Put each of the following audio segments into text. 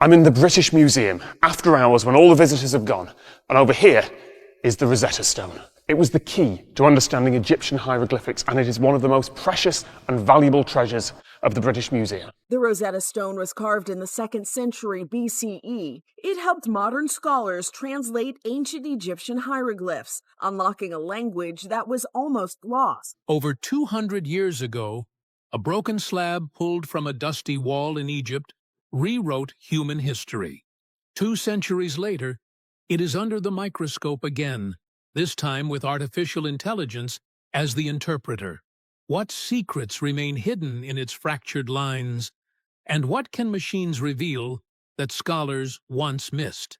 I'm in the British Museum, after hours when all the visitors have gone, and over here is the Rosetta Stone. It was the key to understanding Egyptian hieroglyphics, and it is one of the most precious and valuable treasures of the British Museum. The Rosetta Stone was carved in the 2nd century BCE. It helped modern scholars translate ancient Egyptian hieroglyphs, unlocking a language that was almost lost. Over 200 years ago, a broken slab pulled from a dusty wall in Egypt rewrote human history. 2 centuries later, it is under the microscope again, this time with artificial intelligence as the interpreter. What secrets remain hidden in its fractured lines, and what can machines reveal that scholars once missed?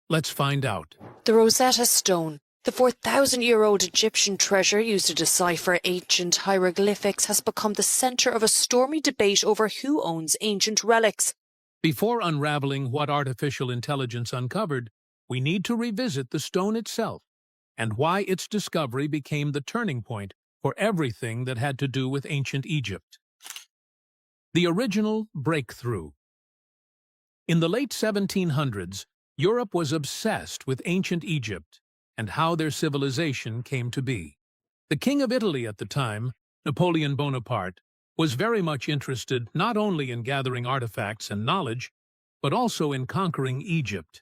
Let's find out. The Rosetta Stone, the 4,000-year-old Egyptian treasure used to decipher ancient hieroglyphics, has become the center of a stormy debate over who owns ancient relics. Before unraveling what artificial intelligence uncovered, we need to revisit the stone itself and why its discovery became the turning point for everything that had to do with ancient Egypt. The original breakthrough. In the late 1700s, Europe was obsessed with ancient Egypt and how their civilization came to be. The King of Italy at the time, Napoleon Bonaparte, was very much interested not only in gathering artifacts and knowledge, but also in conquering Egypt.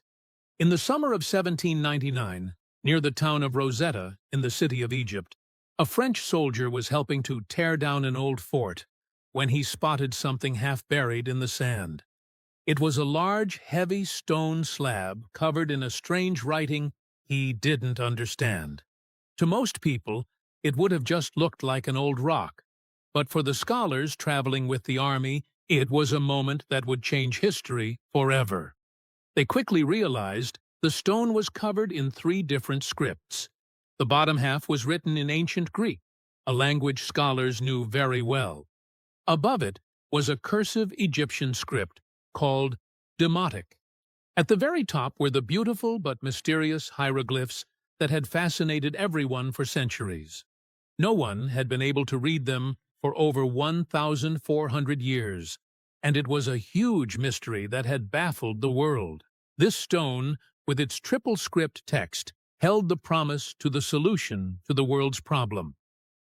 In the summer of 1799, near the town of Rosetta in the city of Egypt, a French soldier was helping to tear down an old fort when he spotted something half buried in the sand. It was a large, heavy stone slab covered in a strange writing he didn't understand. To most people, it would have just looked like an old rock, but for the scholars traveling with the army, it was a moment that would change history forever. They quickly realized the stone was covered in 3 different scripts. The bottom half was written in ancient Greek, a language scholars knew very well. Above it was a cursive Egyptian script called Demotic. At the very top were the beautiful but mysterious hieroglyphs that had fascinated everyone for centuries. No one had been able to read them for over 1,400 years, and it was a huge mystery that had baffled the world. This stone, with its triple script text, held the promise to the solution to the world's problem.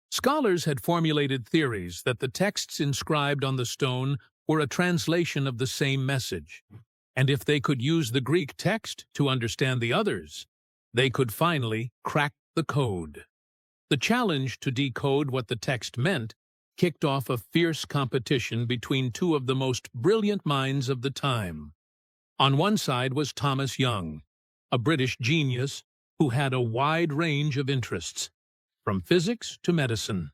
Scholars had formulated theories that the texts inscribed on the stone were a translation of the same message, and if they could use the Greek text to understand the others, they could finally crack the code. The challenge to decode what the text meant kicked off a fierce competition between 2 of the most brilliant minds of the time. On one side was Thomas Young, a British genius who had a wide range of interests, from physics to medicine.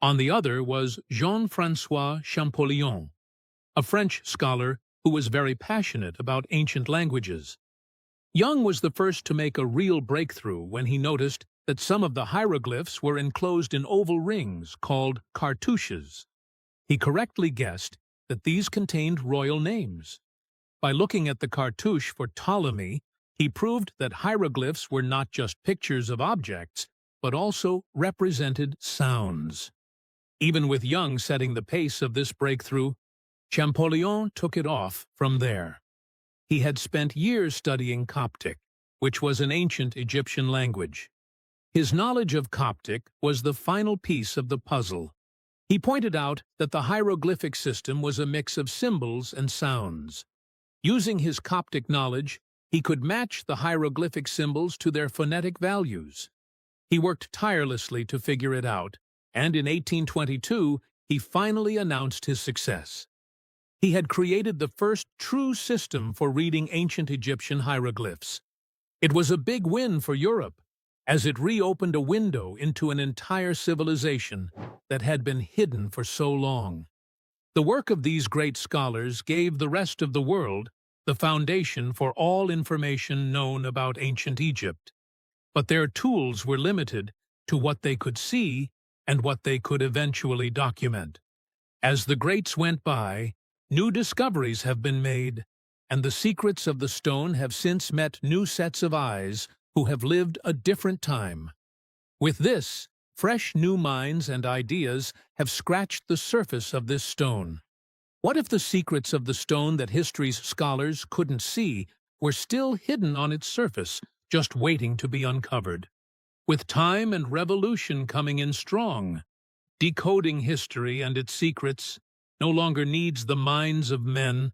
On the other was Jean-François Champollion, a French scholar who was very passionate about ancient languages. Young was the first to make a real breakthrough when he noticed that some of the hieroglyphs were enclosed in oval rings called cartouches. He correctly guessed that these contained royal names. By looking at the cartouche for Ptolemy, he proved that hieroglyphs were not just pictures of objects, but also represented sounds. Even with Young setting the pace of this breakthrough, Champollion took it off from there. He had spent years studying Coptic, which was an ancient Egyptian language. His knowledge of Coptic was the final piece of the puzzle. He pointed out that the hieroglyphic system was a mix of symbols and sounds. Using his Coptic knowledge, he could match the hieroglyphic symbols to their phonetic values. He worked tirelessly to figure it out, and in 1822, he finally announced his success. He had created the first true system for reading ancient Egyptian hieroglyphs. It was a big win for Europe, as it reopened a window into an entire civilization that had been hidden for so long. The work of these great scholars gave the rest of the world the foundation for all information known about ancient Egypt. But their tools were limited to what they could see and what they could eventually document. As the greats went by, new discoveries have been made, and the secrets of the stone have since met new sets of eyes who have lived a different time. With this, fresh new minds and ideas have scratched the surface of this stone. What if the secrets of the stone that history's scholars couldn't see were still hidden on its surface, just waiting to be uncovered? With time and revolution coming in strong, decoding history and its secrets no longer needs the minds of men,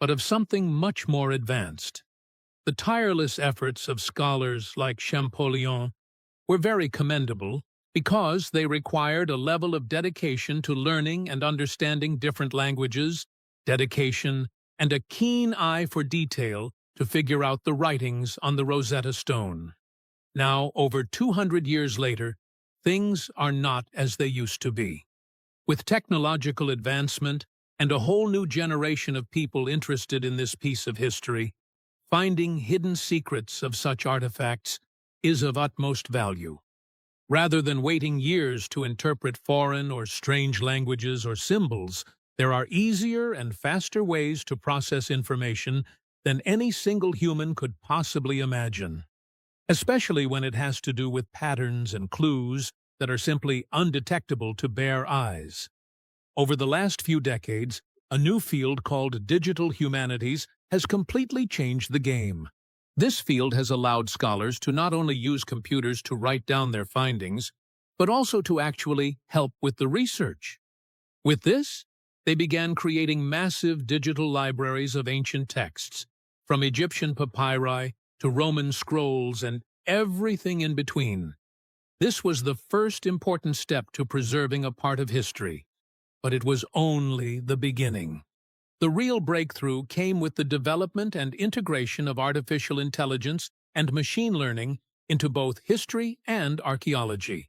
but of something much more advanced. The tireless efforts of scholars like Champollion were very commendable because they required a level of dedication to learning and understanding different languages, dedication, and a keen eye for detail to figure out the writings on the Rosetta Stone. Now, over 200 years later, things are not as they used to be. With technological advancement and a whole new generation of people interested in this piece of history, finding hidden secrets of such artifacts is of utmost value. Rather than waiting years to interpret foreign or strange languages or symbols, there are easier and faster ways to process information than any single human could possibly imagine, especially when it has to do with patterns and clues that are simply undetectable to bare eyes. Over the last few decades, a new field called digital humanities has completely changed the game. This field has allowed scholars to not only use computers to write down their findings, but also to actually help with the research. With this, they began creating massive digital libraries of ancient texts, from Egyptian papyri to Roman scrolls and everything in between. This was the first important step to preserving a part of history, but it was only the beginning. The real breakthrough came with the development and integration of artificial intelligence and machine learning into both history and archaeology.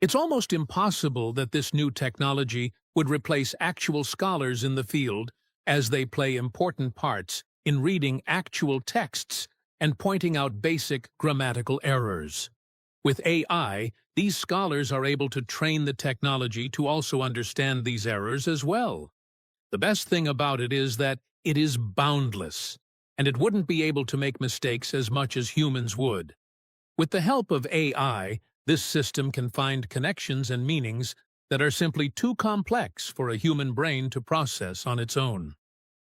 It's almost impossible that this new technology would replace actual scholars in the field, as they play important parts in reading actual texts and pointing out basic grammatical errors. With AI, these scholars are able to train the technology to also understand these errors as well. The best thing about it is that it is boundless, and it wouldn't be able to make mistakes as much as humans would. With the help of AI, this system can find connections and meanings that are simply too complex for a human brain to process on its own.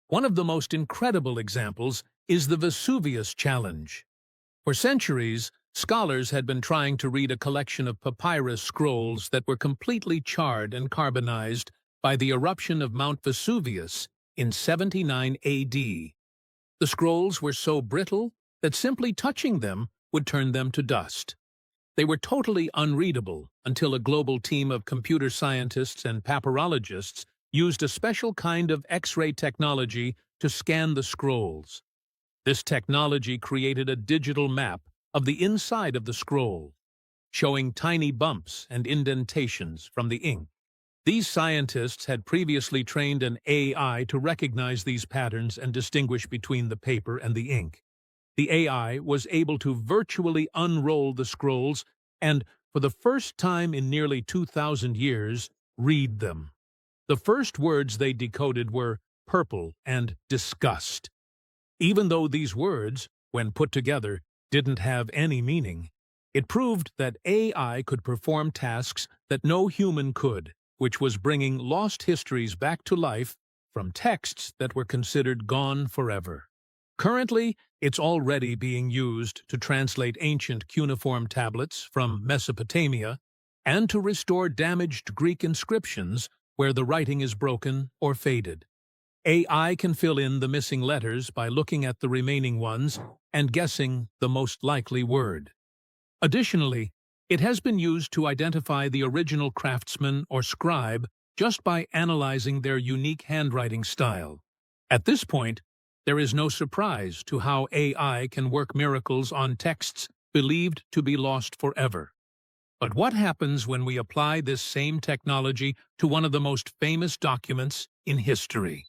One of the most incredible examples is the Vesuvius Challenge. For centuries, scholars had been trying to read a collection of papyrus scrolls that were completely charred and carbonized by the eruption of Mount Vesuvius in 79 AD. The scrolls were so brittle that simply touching them would turn them to dust. They were totally unreadable until a global team of computer scientists and papyrologists used a special kind of X-ray technology to scan the scrolls. This technology created a digital map of the inside of the scroll, showing tiny bumps and indentations from the ink. These scientists had previously trained an AI to recognize these patterns and distinguish between the paper and the ink. The AI was able to virtually unroll the scrolls and, for the first time in nearly 2,000 years, read them. The first words they decoded were purple and disgust. Even though these words, when put together, didn't have any meaning, it proved that AI could perform tasks that no human could, which was bringing lost histories back to life from texts that were considered gone forever. Currently, it's already being used to translate ancient cuneiform tablets from Mesopotamia and to restore damaged Greek inscriptions where the writing is broken or faded. AI can fill in the missing letters by looking at the remaining ones and guessing the most likely word. Additionally, it has been used to identify the original craftsman or scribe just by analyzing their unique handwriting style. At this point, there is no surprise to how AI can work miracles on texts believed to be lost forever. But what happens when we apply this same technology to one of the most famous documents in history?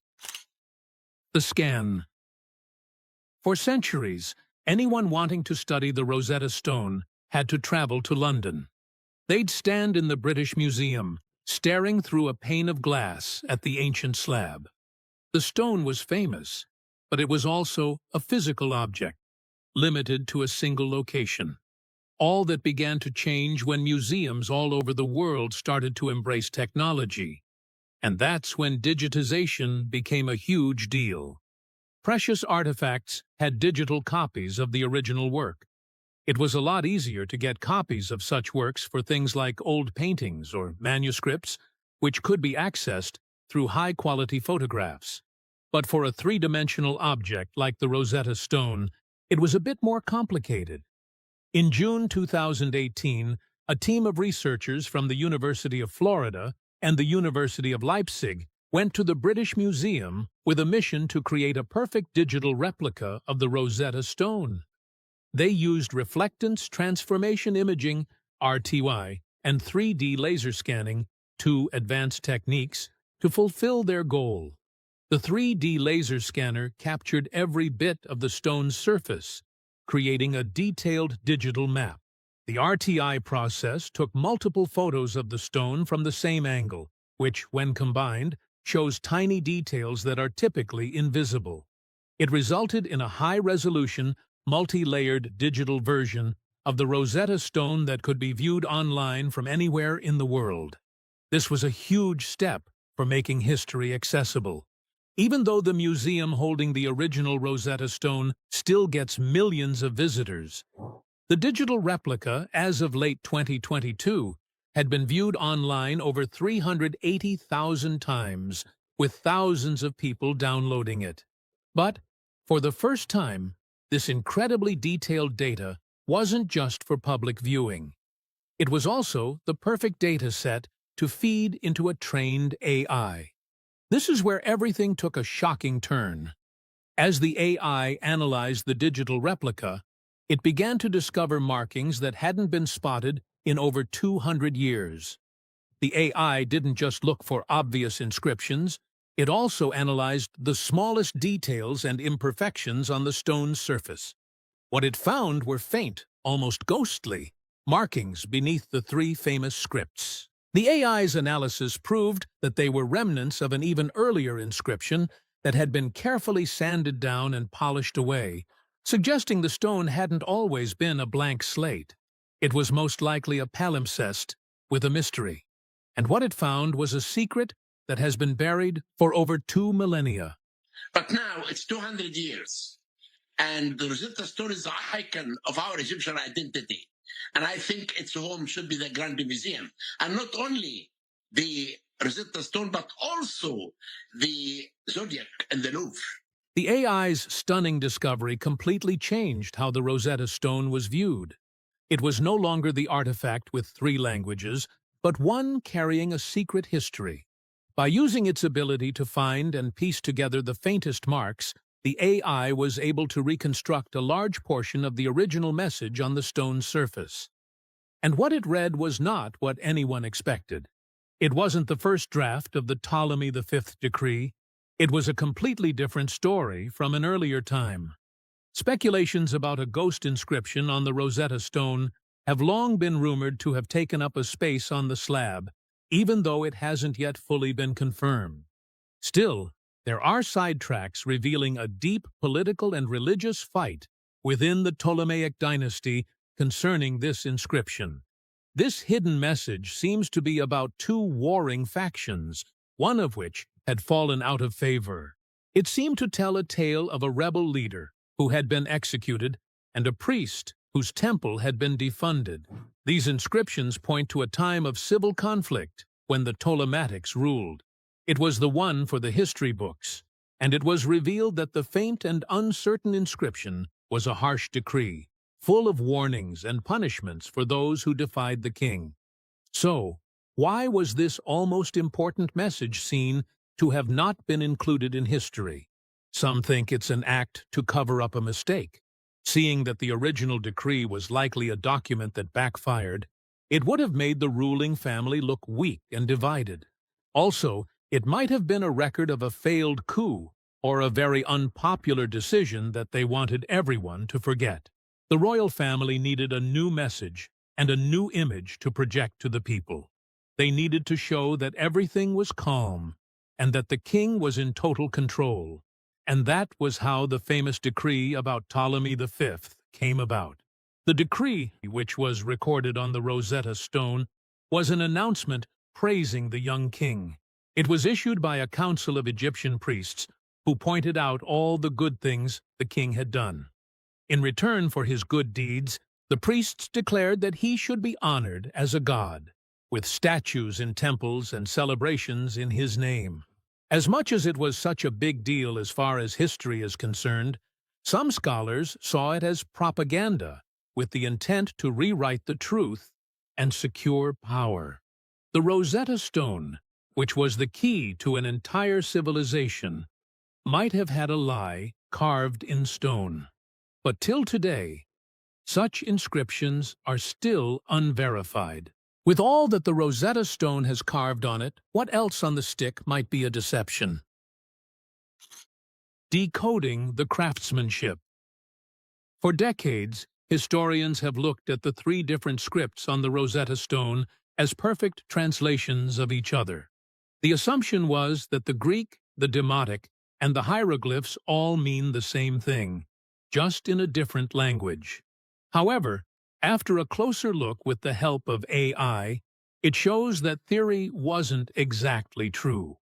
The scan. For centuries, anyone wanting to study the Rosetta Stone had to travel to London. They'd stand in the British Museum, staring through a pane of glass at the ancient slab. The stone was famous, but it was also a physical object, limited to a single location. All that began to change when museums all over the world started to embrace technology. And that's when digitization became a huge deal. Precious artifacts had digital copies of the original work. It was a lot easier to get copies of such works for things like old paintings or manuscripts, which could be accessed through high-quality photographs. But for a three-dimensional object like the Rosetta Stone, it was a bit more complicated. In June 2018, a team of researchers from the University of Florida and the University of Leipzig went to the British Museum with a mission to create a perfect digital replica of the Rosetta Stone. They used reflectance transformation imaging, RTY, and 3D laser scanning, two advanced techniques, to fulfill their goal. The 3D laser scanner captured every bit of the stone's surface, creating a detailed digital map. The RTI process took multiple photos of the stone from the same angle, which, when combined, shows tiny details that are typically invisible. It resulted in a high-resolution, multi-layered digital version of the Rosetta Stone that could be viewed online from anywhere in the world. This was a huge step for making history accessible. Even though the museum holding the original Rosetta Stone still gets millions of visitors, the digital replica, as of late 2022, had been viewed online over 380,000 times, with thousands of people downloading it. But, for the first time, this incredibly detailed data wasn't just for public viewing. It was also the perfect data set to feed into a trained AI. This is where everything took a shocking turn. As the AI analyzed the digital replica, it began to discover markings that hadn't been spotted in over 200 years. The AI didn't just look for obvious inscriptions, it also analyzed the smallest details and imperfections on the stone's surface. What it found were faint, almost ghostly, markings beneath the three famous scripts. The AI's analysis proved that they were remnants of an even earlier inscription that had been carefully sanded down and polished away, suggesting the stone hadn't always been a blank slate. It was most likely a palimpsest with a mystery. And what it found was a secret that has been buried for over 2 millennia. But now it's 200 years. And the Rosetta Stone is the icon of our Egyptian identity. And I think its home should be the Grand Museum. And not only the Rosetta Stone, but also the Zodiac and the Louvre. The AI's stunning discovery completely changed how the Rosetta Stone was viewed. It was no longer the artifact with 3 languages, but one carrying a secret history. By using its ability to find and piece together the faintest marks, the AI was able to reconstruct a large portion of the original message on the stone's surface. And what it read was not what anyone expected. It wasn't the first draft of the Ptolemy V decree. It was a completely different story from an earlier time. Speculations about a ghost inscription on the Rosetta Stone have long been rumored to have taken up a space on the slab, even though it hasn't yet fully been confirmed. Still, there are sidetracks revealing a deep political and religious fight within the Ptolemaic dynasty concerning this inscription. This hidden message seems to be about 2 warring factions, one of which had fallen out of favor. It seemed to tell a tale of a rebel leader who had been executed and a priest whose temple had been defunded. These inscriptions point to a time of civil conflict when the Ptolematics ruled. It was the one for the history books, and it was revealed that the faint and uncertain inscription was a harsh decree, full of warnings and punishments for those who defied the king. So, why was this almost important message seen to have not been included in history? Some think it's an act to cover up a mistake. Seeing that the original decree was likely a document that backfired, it would have made the ruling family look weak and divided. Also, it might have been a record of a failed coup or a very unpopular decision that they wanted everyone to forget. The royal family needed a new message and a new image to project to the people. They needed to show that everything was calm and that the king was in total control. And that was how the famous decree about Ptolemy V came about. The decree, which was recorded on the Rosetta Stone, was an announcement praising the young king. It was issued by a council of Egyptian priests who pointed out all the good things the king had done. In return for his good deeds, the priests declared that he should be honored as a god, with statues in temples and celebrations in his name. As much as it was such a big deal as far as history is concerned, some scholars saw it as propaganda with the intent to rewrite the truth and secure power. The Rosetta Stone, which was the key to an entire civilization, might have had a lie carved in stone. But till today, such inscriptions are still unverified. With all that the Rosetta Stone has carved on it, what else on the stick might be a deception? Decoding the craftsmanship. For decades, historians have looked at the 3 different scripts on the Rosetta Stone as perfect translations of each other. The assumption was that the Greek, the Demotic, and the hieroglyphs all mean the same thing, just in a different language. However, after a closer look with the help of AI, it shows that theory wasn't exactly true.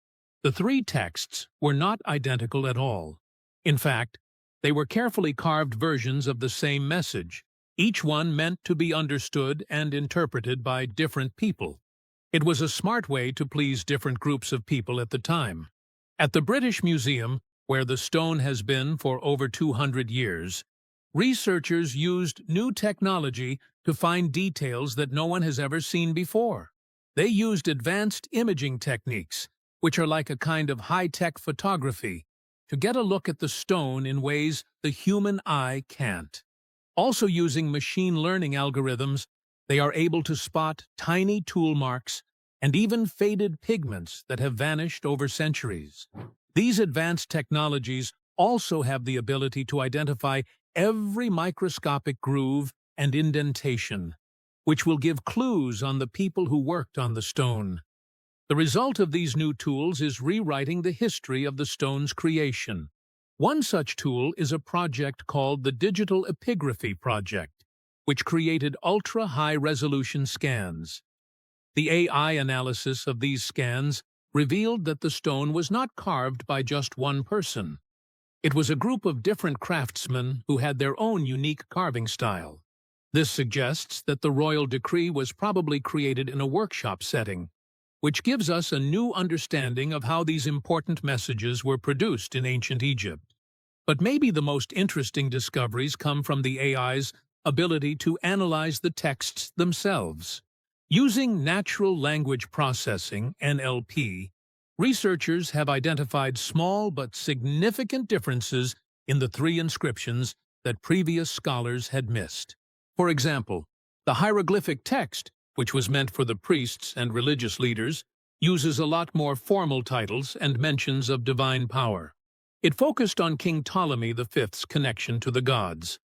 The 3 texts were not identical at all. In fact, they were carefully carved versions of the same message, each one meant to be understood and interpreted by different people. It was a smart way to please different groups of people at the time. At the British Museum, where the stone has been for over 200 years, researchers used new technology to find details that no one has ever seen before. They used advanced imaging techniques, which are like a kind of high-tech photography, to get a look at the stone in ways the human eye can't. Also using machine learning algorithms, they are able to spot tiny tool marks and even faded pigments that have vanished over centuries. These advanced technologies also have the ability to identify every microscopic groove and indentation, which will give clues on the people who worked on the stone. The result of these new tools is rewriting the history of the stone's creation. One such tool is a project called the Digital Epigraphy Project, which created ultra-high-resolution scans. The AI analysis of these scans revealed that the stone was not carved by just one person. It was a group of different craftsmen who had their own unique carving style. This suggests that the royal decree was probably created in a workshop setting, which gives us a new understanding of how these important messages were produced in ancient Egypt. But maybe the most interesting discoveries come from the AI's ability to analyze the texts themselves. Using natural language processing, NLP, researchers have identified small but significant differences in the 3 inscriptions that previous scholars had missed. For example, the hieroglyphic text, which was meant for the priests and religious leaders, uses a lot more formal titles and mentions of divine power. It focused on King Ptolemy V's connection to the gods.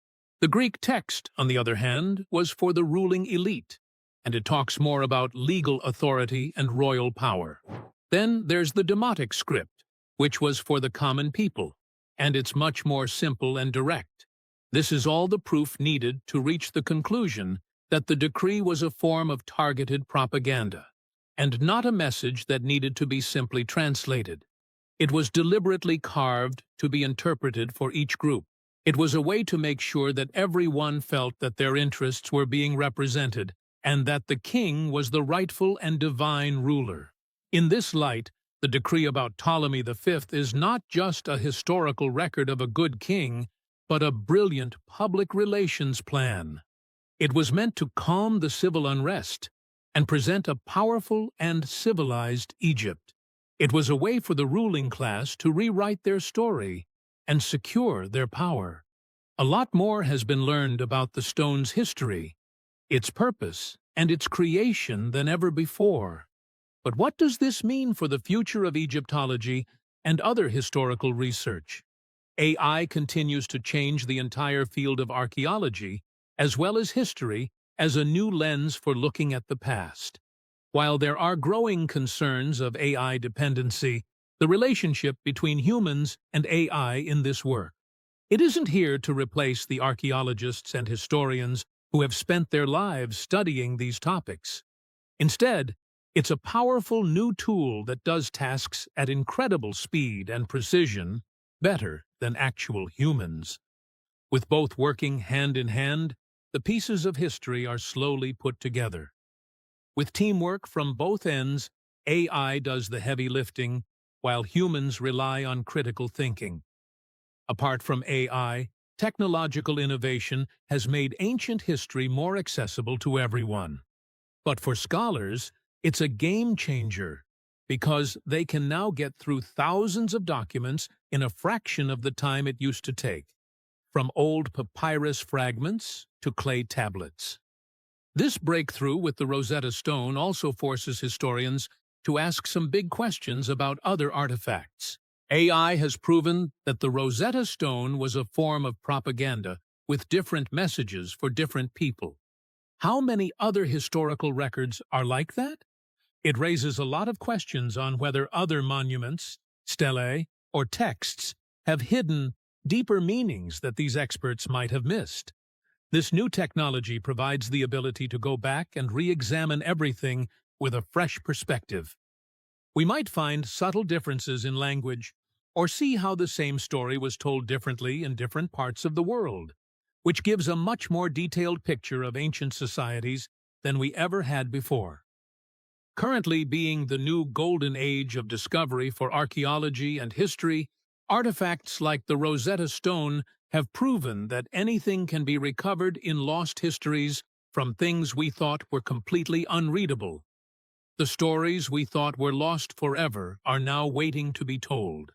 The Greek text, on the other hand, was for the ruling elite, and it talks more about legal authority and royal power. Then there's the Demotic script, which was for the common people, and it's much more simple and direct. This is all the proof needed to reach the conclusion that the decree was a form of targeted propaganda, and not a message that needed to be simply translated. It was deliberately carved to be interpreted for each group. It was a way to make sure that everyone felt that their interests were being represented, and that the king was the rightful and divine ruler. In this light, the decree about Ptolemy V is not just a historical record of a good king, but a brilliant public relations plan. It was meant to calm the civil unrest and present a powerful and civilized Egypt. It was a way for the ruling class to rewrite their story and secure their power. A lot more has been learned about the stone's history, its purpose, and its creation than ever before. But what does this mean for the future of Egyptology and other historical research? AI continues to change the entire field of archaeology, as well as history, as a new lens for looking at the past. While there are growing concerns of AI dependency, the relationship between humans and AI in this work, it isn't here to replace the archaeologists and historians who have spent their lives studying these topics. Instead, It's a powerful new tool that does tasks at incredible speed and precision, better than actual humans. With both working hand in hand, the pieces of history are slowly put together. With teamwork from both ends, AI does the heavy lifting, while humans rely on critical thinking. Apart from AI, technological innovation has made ancient history more accessible to everyone. But for scholars, it's a game changer because they can now get through thousands of documents in a fraction of the time it used to take, from old papyrus fragments to clay tablets. This breakthrough with the Rosetta Stone also forces historians to ask some big questions about other artifacts. AI has proven that the Rosetta Stone was a form of propaganda with different messages for different people. How many other historical records are like that? It raises a lot of questions on whether other monuments, stelae, or texts have hidden deeper meanings that these experts might have missed. This new technology provides the ability to go back and re-examine everything with a fresh perspective. We might find subtle differences in language or see how the same story was told differently in different parts of the world, which gives a much more detailed picture of ancient societies than we ever had before. Currently being the new golden age of discovery for archaeology and history, artifacts like the Rosetta Stone have proven that anything can be recovered in lost histories from things we thought were completely unreadable. The stories we thought were lost forever are now waiting to be told.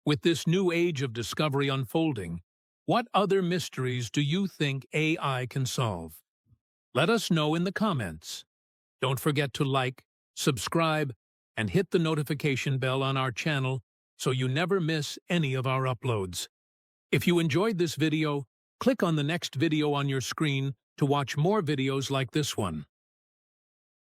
With this new age of discovery unfolding, what other mysteries do you think AI can solve? Let us know in the comments. Don't forget to like, subscribe, and hit the notification bell on our channel so you never miss any of our uploads. If you enjoyed this video, click on the next video on your screen to watch more videos like this one.